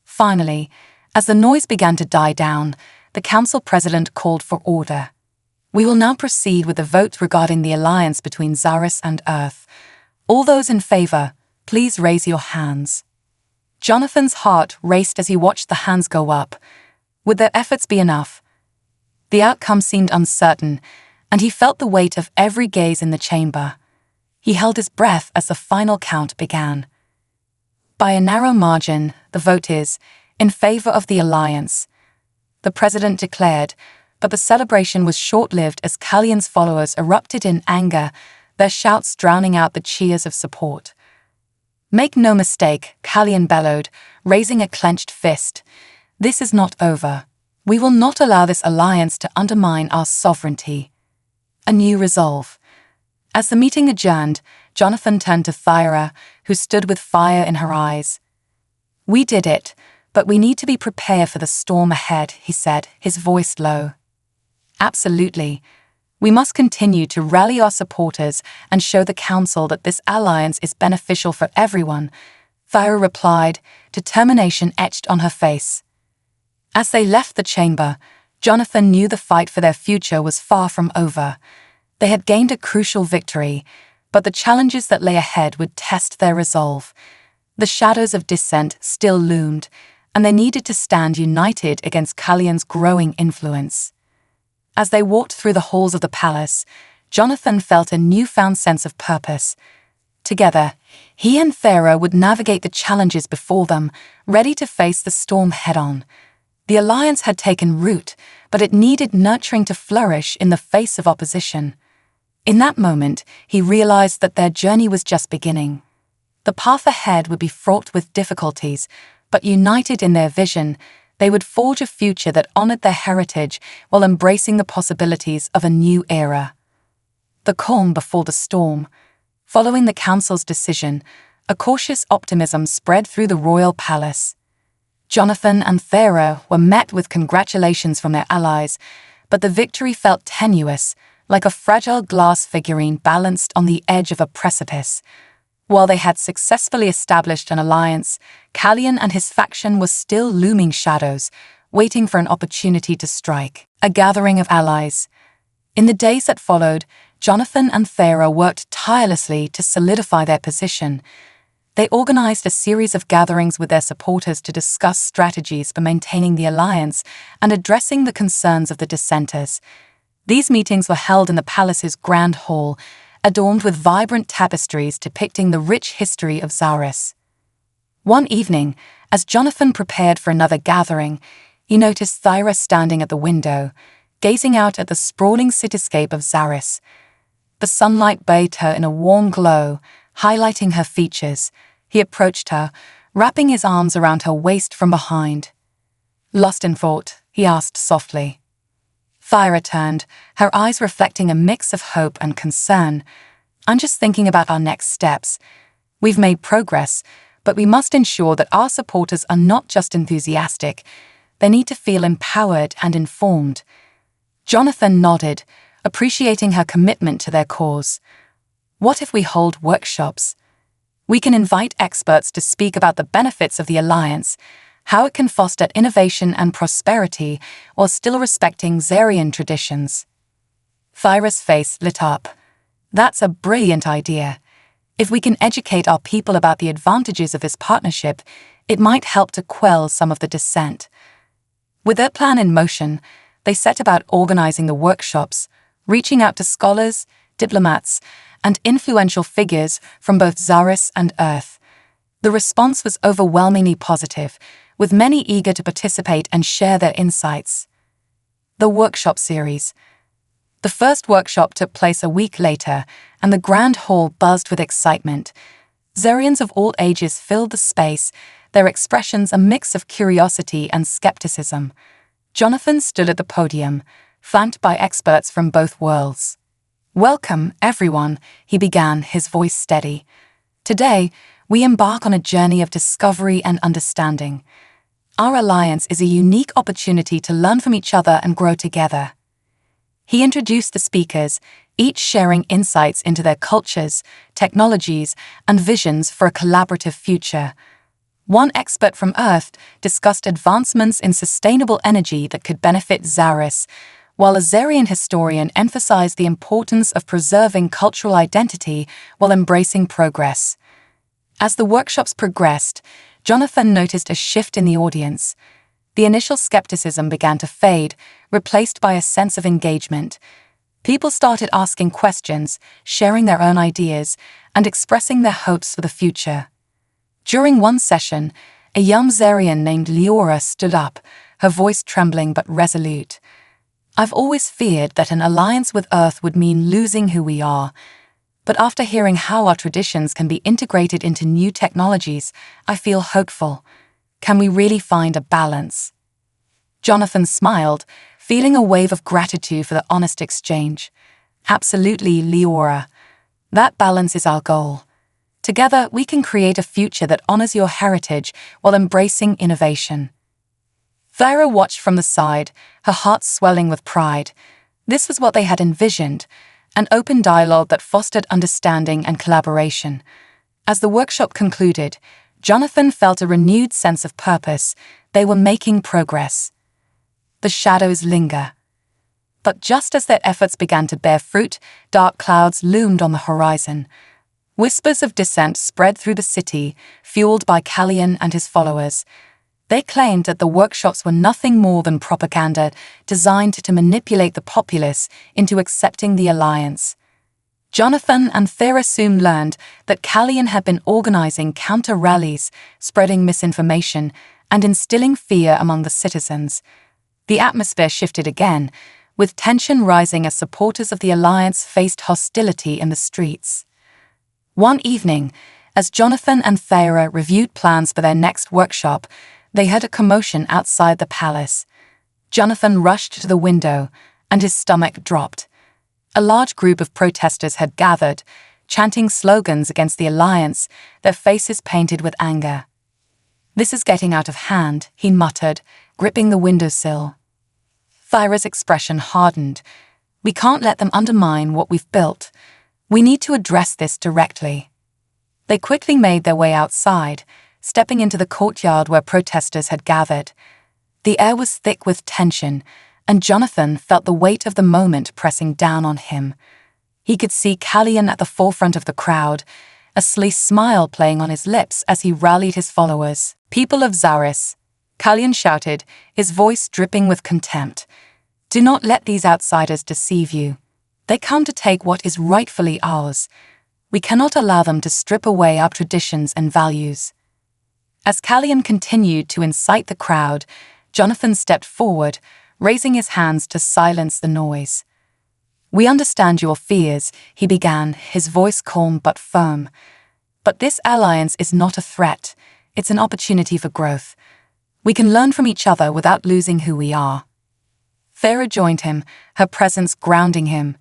Finally, as the noise began to die down, the council president called for order. "We will now proceed with the vote regarding the alliance between Zarus and Earth. All those in favor, please raise your hands." Jonathan's heart raced as he watched the hands go up. Would their efforts be enough? The outcome seemed uncertain, and he felt the weight of every gaze in the chamber. He held his breath as the final count began. By a narrow margin, the vote is in favor of the alliance, the president declared, but the celebration was short-lived as Callion's followers erupted in anger, their shouts drowning out the cheers of support. "Make no mistake," Callion bellowed, raising a clenched fist. "This is not over. We will not allow this alliance to undermine our sovereignty." A new resolve. As the meeting adjourned, Jonathan turned to Thyra, who stood with fire in her eyes. "We did it, but we need to be prepared for the storm ahead," he said, his voice low. "Absolutely. We must continue to rally our supporters and show the council that this alliance is beneficial for everyone," Thyra replied, determination etched on her face. As they left the chamber, Jonathan knew the fight for their future was far from over. They had gained a crucial victory, but the challenges that lay ahead would test their resolve. The shadows of dissent still loomed, and they needed to stand united against Callion's growing influence. As they walked through the halls of the palace, Jonathan felt a newfound sense of purpose. Together, he and Thera would navigate the challenges before them, ready to face the storm head-on. The alliance had taken root, but it needed nurturing to flourish in the face of opposition. In that moment, he realized that their journey was just beginning. The path ahead would be fraught with difficulties, but united in their vision, they would forge a future that honored their heritage while embracing the possibilities of a new era. The calm before the storm. Following the council's decision, a cautious optimism spread through the royal palace. Jonathan and Thera were met with congratulations from their allies, but the victory felt tenuous, like a fragile glass figurine balanced on the edge of a precipice. While they had successfully established an alliance, Callion and his faction were still looming shadows, waiting for an opportunity to strike. A gathering of allies. In the days that followed, Jonathan and Thera worked tirelessly to solidify their position. They organized a series of gatherings with their supporters to discuss strategies for maintaining the alliance and addressing the concerns of the dissenters. These meetings were held in the palace's grand hall, adorned with vibrant tapestries depicting the rich history of Zaris. One evening, as Jonathan prepared for another gathering, he noticed Thyra standing at the window, gazing out at the sprawling cityscape of Zaris. The sunlight bathed her in a warm glow, highlighting her features. He approached her, wrapping his arms around her waist from behind. "Lost in thought?" he asked softly. Thyra turned, her eyes reflecting a mix of hope and concern. "I'm just thinking about our next steps. We've made progress, but we must ensure that our supporters are not just enthusiastic. They need to feel empowered and informed." Jonathan nodded, appreciating her commitment to their cause. "What if we hold workshops? We can invite experts to speak about the benefits of the alliance, how it can foster innovation and prosperity while still respecting Zarian traditions." Thyra's face lit up. "That's a brilliant idea. If we can educate our people about the advantages of this partnership, it might help to quell some of the dissent." With their plan in motion, they set about organizing the workshops, reaching out to scholars, diplomats, and influential figures from both Zaris and Earth. The response was overwhelmingly positive, with many eager to participate and share their insights. The workshop series. The first workshop took place a week later, and the grand hall buzzed with excitement. Zarians of all ages filled the space, their expressions a mix of curiosity and skepticism. Jonathan stood at the podium, flanked by experts from both worlds. "Welcome, everyone," he began, his voice steady. "Today, we embark on a journey of discovery and understanding. Our alliance is a unique opportunity to learn from each other and grow together." He introduced the speakers, each sharing insights into their cultures, technologies, and visions for a collaborative future. One expert from Earth discussed advancements in sustainable energy that could benefit Zaris, while a Zarian historian emphasized the importance of preserving cultural identity while embracing progress. As the workshops progressed, Jonathan noticed a shift in the audience. The initial skepticism began to fade, replaced by a sense of engagement. People started asking questions, sharing their own ideas, and expressing their hopes for the future. During one session, a young Zarian named Leora stood up, her voice trembling but resolute. "I've always feared that an alliance with Earth would mean losing who we are. But after hearing how our traditions can be integrated into new technologies, I feel hopeful. Can we really find a balance?" Jonathan smiled, feeling a wave of gratitude for the honest exchange. "Absolutely, Leora. That balance is our goal. Together, we can create a future that honors your heritage while embracing innovation." Thyra watched from the side, her heart swelling with pride. This was what they had envisioned, an open dialogue that fostered understanding and collaboration. As the workshop concluded, Jonathan felt a renewed sense of purpose. They were making progress. The shadows linger. But just as their efforts began to bear fruit, dark clouds loomed on the horizon. Whispers of dissent spread through the city, fueled by Callion and his followers. They claimed that the workshops were nothing more than propaganda designed to manipulate the populace into accepting the alliance. Jonathan and Thera soon learned that Callion had been organizing counter-rallies, spreading misinformation, and instilling fear among the citizens. The atmosphere shifted again, with tension rising as supporters of the alliance faced hostility in the streets. One evening, as Jonathan and Thera reviewed plans for their next workshop, they heard a commotion outside the palace. Jonathan rushed to the window, and his stomach dropped. A large group of protesters had gathered, chanting slogans against the alliance, their faces painted with anger. "This is getting out of hand," he muttered, gripping the windowsill. Thera's expression hardened. "We can't let them undermine what we've built. We need to address this directly." They quickly made their way outside, stepping into the courtyard where protesters had gathered. The air was thick with tension, and Jonathan felt the weight of the moment pressing down on him. He could see Callion at the forefront of the crowd, a sly smile playing on his lips as he rallied his followers. "People of Zaris," Callion shouted, his voice dripping with contempt. "Do not let these outsiders deceive you. They come to take what is rightfully ours. We cannot allow them to strip away our traditions and values." As Callion continued to incite the crowd, Jonathan stepped forward, raising his hands to silence the noise. "We understand your fears," he began, his voice calm but firm. "But this alliance is not a threat. It's an opportunity for growth. We can learn from each other without losing who we are." Thera joined him, her presence grounding him.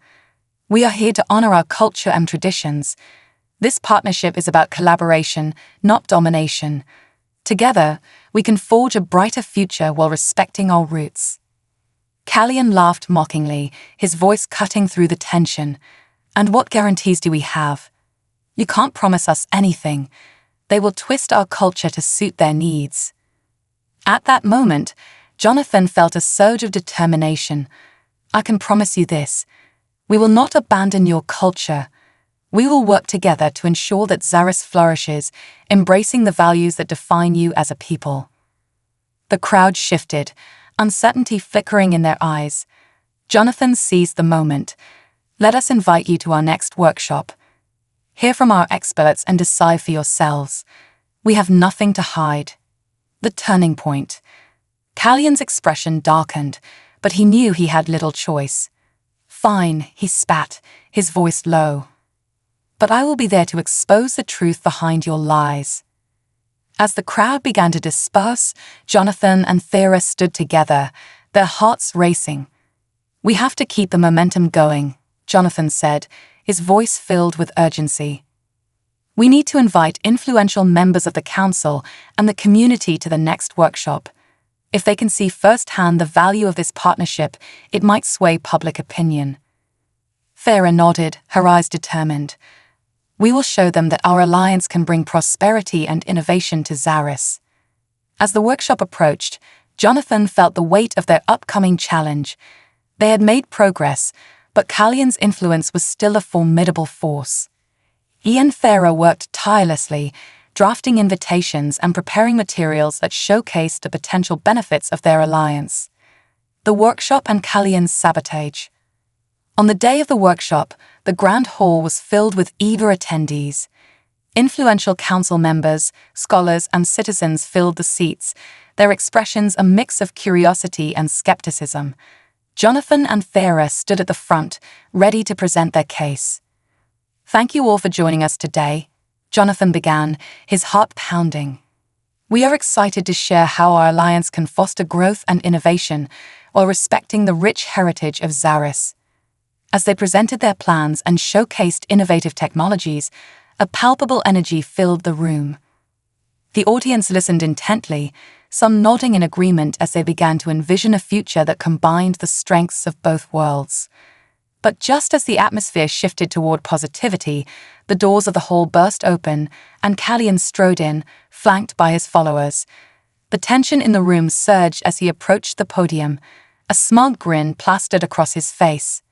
"We are here to honor our culture and traditions. This partnership is about collaboration, not domination. Together, we can forge a brighter future while respecting our roots." Callion laughed mockingly, his voice cutting through the tension. "And what guarantees do we have? You can't promise us anything. They will twist our culture to suit their needs." At that moment, Jonathan felt a surge of determination. "I can promise you this. We will not abandon your culture. We will work together to ensure that Zaris flourishes, embracing the values that define you as a people." The crowd shifted, uncertainty flickering in their eyes. Jonathan seized the moment. "Let us invite you to our next workshop. Hear from our experts and decide for yourselves. We have nothing to hide." The turning point. Callion's expression darkened, but he knew he had little choice. "Fine," he spat, his voice low. "But I will be there to expose the truth behind your lies." As the crowd began to disperse, Jonathan and Thera stood together, their hearts racing. "We have to keep the momentum going," Jonathan said, his voice filled with urgency. "We need to invite influential members of the council and the community to the next workshop. If they can see firsthand the value of this partnership, it might sway public opinion." Thera nodded, her eyes determined. "We will show them that our alliance can bring prosperity and innovation to Zaris." As the workshop approached, Jonathan felt the weight of their upcoming challenge. They had made progress, but Callion's influence was still a formidable force. He and Thera worked tirelessly, drafting invitations and preparing materials that showcased the potential benefits of their alliance. The workshop and Callion's sabotage. On the day of the workshop, the grand hall was filled with eager attendees. Influential council members, scholars, and citizens filled the seats, their expressions a mix of curiosity and skepticism. Jonathan and Thera stood at the front, ready to present their case. "Thank you all for joining us today," Jonathan began, his heart pounding. "We are excited to share how our alliance can foster growth and innovation while respecting the rich heritage of Zaris." As they presented their plans and showcased innovative technologies, a palpable energy filled the room. The audience listened intently, some nodding in agreement as they began to envision a future that combined the strengths of both worlds. But just as the atmosphere shifted toward positivity, the doors of the hall burst open, and Callion strode in, flanked by his followers. The tension in the room surged as he approached the podium, a smug grin plastered across his face.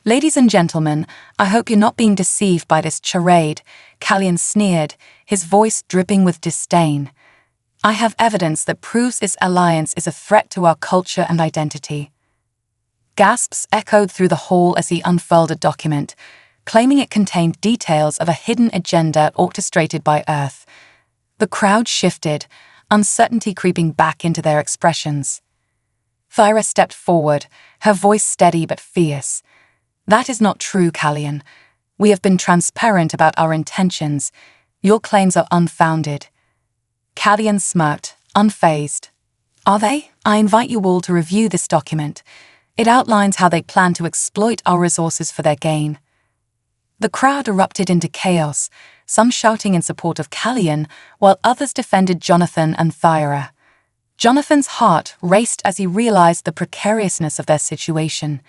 Ladies and gentlemen, I hope you're not being deceived by this charade, Callian sneered, his voice dripping with disdain. I have evidence that proves this alliance is a threat to our culture and identity. Gasps echoed through the hall as he unfurled a document, claiming it contained details of a hidden agenda orchestrated by Earth. The crowd shifted, uncertainty creeping back into their expressions. Thyra stepped forward, her voice steady but fierce. That is not true, Callian. We have been transparent about our intentions. Your claims are unfounded. Callian smirked, unfazed. Are they? I invite you all to review this document. It outlines how they plan to exploit our resources for their gain. The crowd erupted into chaos, some shouting in support of Callian, while others defended Jonathan and Thyra. Jonathan's heart raced as he realized the precariousness of their situation.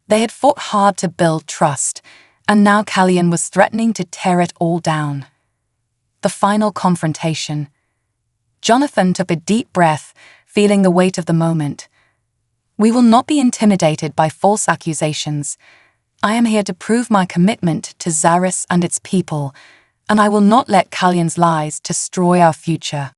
They had fought hard to build trust, and now Callian was threatening to tear it all down. The final confrontation. Jonathan took a deep breath, feeling the weight of the moment. We will not be intimidated by false accusations. I am here to prove my commitment to Zaris and its people, and I will not let Callian's lies destroy our future.